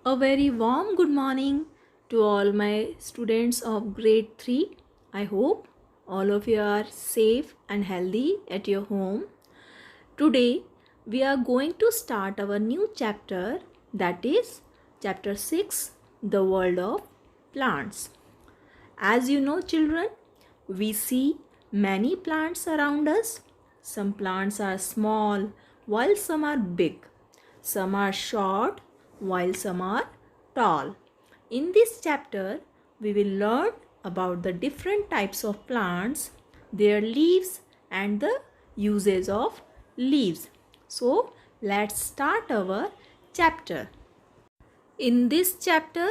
A very warm good morning to all my students of grade 3. I hope all of you are safe and healthy at your home. Today we are going to start our new chapter, that is chapter 6, the world of plants. As you know, children, we see many plants around us. Some plants are small while some are big. Some are short while some are tall. In this chapter, we will learn about the different types of plants, their leaves, and the uses of leaves. So, let's start our chapter. In this chapter,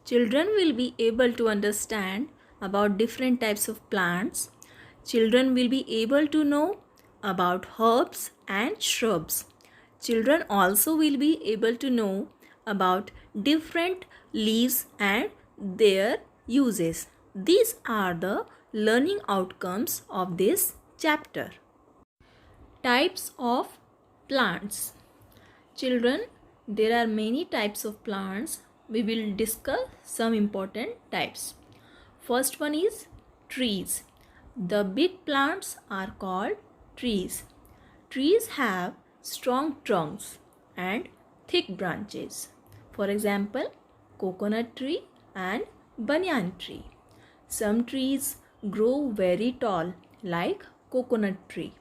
children will be able to understand about different types of plants. Children will be able to know about herbs and shrubs. Children also will be able to know about different leaves and their uses. These are the learning outcomes of this chapter. Types of plants. Children, there are many types of plants. We will discuss some important types. First one is trees. The big plants are called trees. Trees have strong trunks and thick branches. For example, coconut tree and banyan tree. Some trees grow very tall like coconut tree,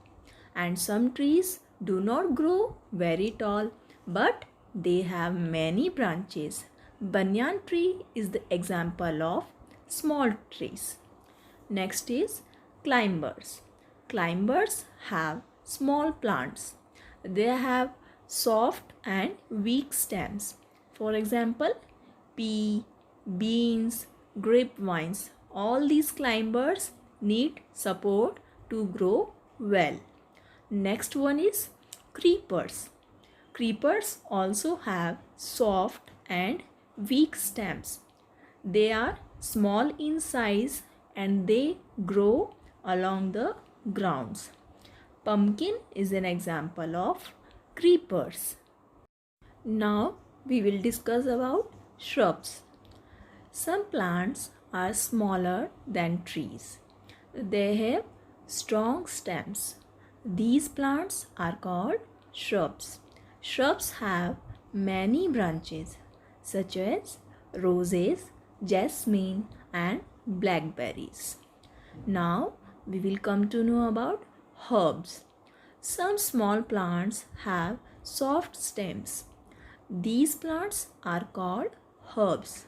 and some trees do not grow very tall but they have many branches. Banyan tree is the example of small trees. Next is climbers. Climbers have small plants. They have soft and weak stems. For example, pea, beans, grapevines. All these climbers need support to grow well. Next one is creepers. Creepers also have soft and weak stems. They are small in size and they grow along the grounds. Pumpkin is an example of creepers. Now we will discuss about shrubs. Some plants are smaller than trees. They have strong stems. These plants are called shrubs. Shrubs have many branches such as roses, jasmine and blackberries. Now we will come to know about herbs. Some small plants have soft stems. These plants are called herbs.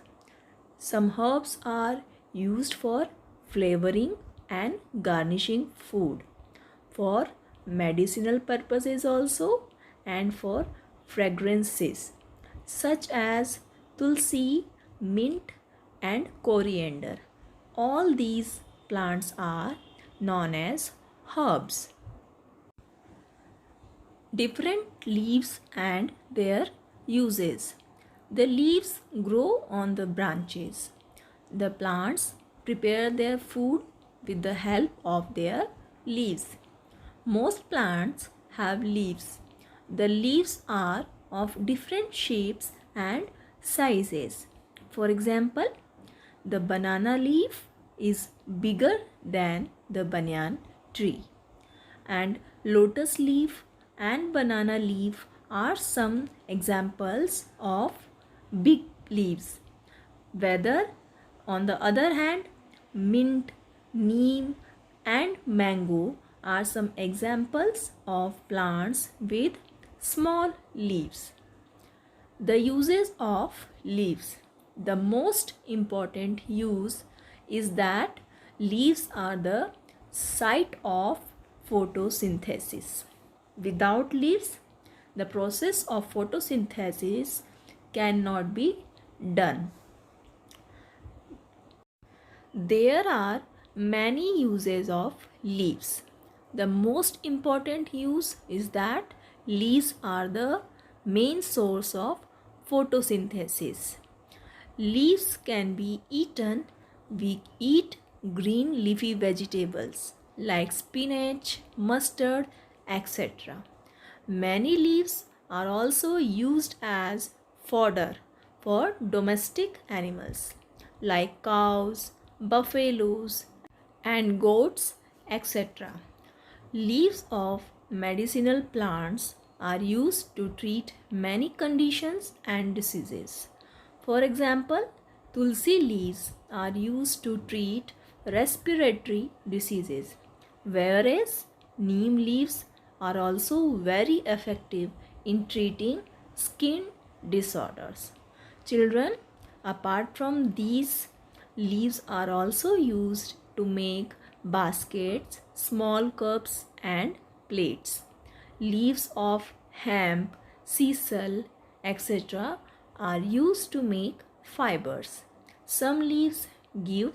Some herbs are used for flavoring and garnishing food, for medicinal purposes also, and for fragrances such as tulsi, mint and coriander. All these plants are known as herbs. Different leaves and their uses. The leaves grow on the branches. The plants prepare their food with the help of their leaves. Most plants have leaves. The leaves are of different shapes and sizes. For example, the banana leaf is bigger than the banyan tree, and lotus leaf and banana leaf are some examples of big leaves. Whether, on the other hand, mint, neem and mango are some examples of plants with small leaves. The uses of leaves. The most important use is that leaves are the site of photosynthesis. Without leaves, the process of photosynthesis cannot be done. There are many uses of leaves. The most important use is that leaves are the main source of photosynthesis. Leaves can be eaten. We eat green leafy vegetables like spinach, mustard, etc. Many leaves are also used as fodder for domestic animals like cows, buffaloes, and goats, etc. Leaves of medicinal plants are used to treat many conditions and diseases. For example, tulsi leaves are used to treat respiratory diseases, whereas neem leaves are also very effective in treating skin disorders. Children, apart from these, leaves are also used to make baskets, small cups, and plates. Leaves of hemp, sisal, etc. are used to make fibers. Some leaves give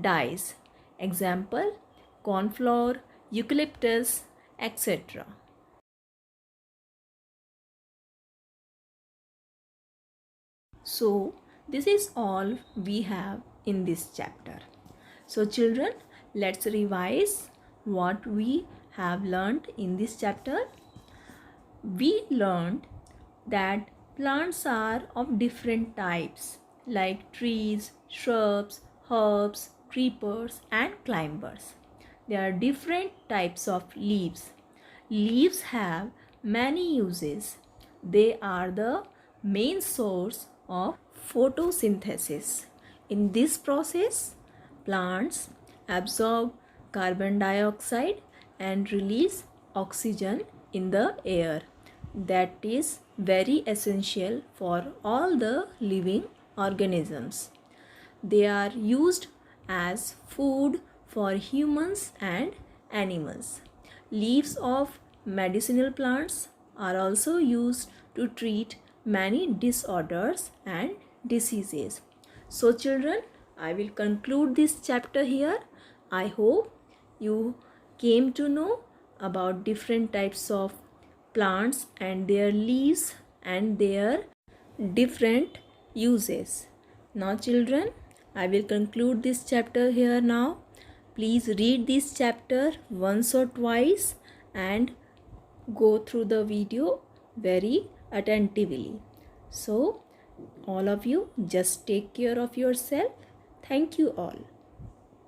dyes. Example, cornflower, eucalyptus, etc. So, this is all we have in this chapter. So, children, let's revise what we have learned in this chapter. We learned that plants are of different types like trees, shrubs, herbs, creepers, and climbers. There are different types of leaves. Leaves have many uses. They are the main source of photosynthesis. In this process, plants absorb carbon dioxide and release oxygen in the air. That is very essential for all the living organisms. They are used as food for humans and animals. Leaves of medicinal plants are also used to treat many disorders and diseases. So, children, I will conclude this chapter here. I hope you came to know about different types of plants and their leaves and their different uses. Now, children, I will conclude this chapter here now. Please read this chapter once or twice and go through the video very attentively. So, all of you, just take care of yourself. Thank you all.